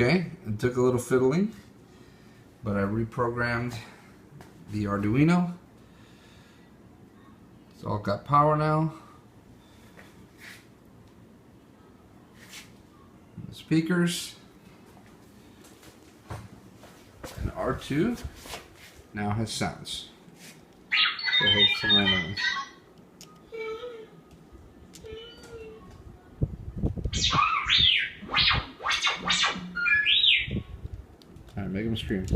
Okay, it took a little fiddling, but I reprogrammed the Arduino. It's all got power now. The speakers. And R2 now has sounds. So here's some random ones. Alright, make him scream.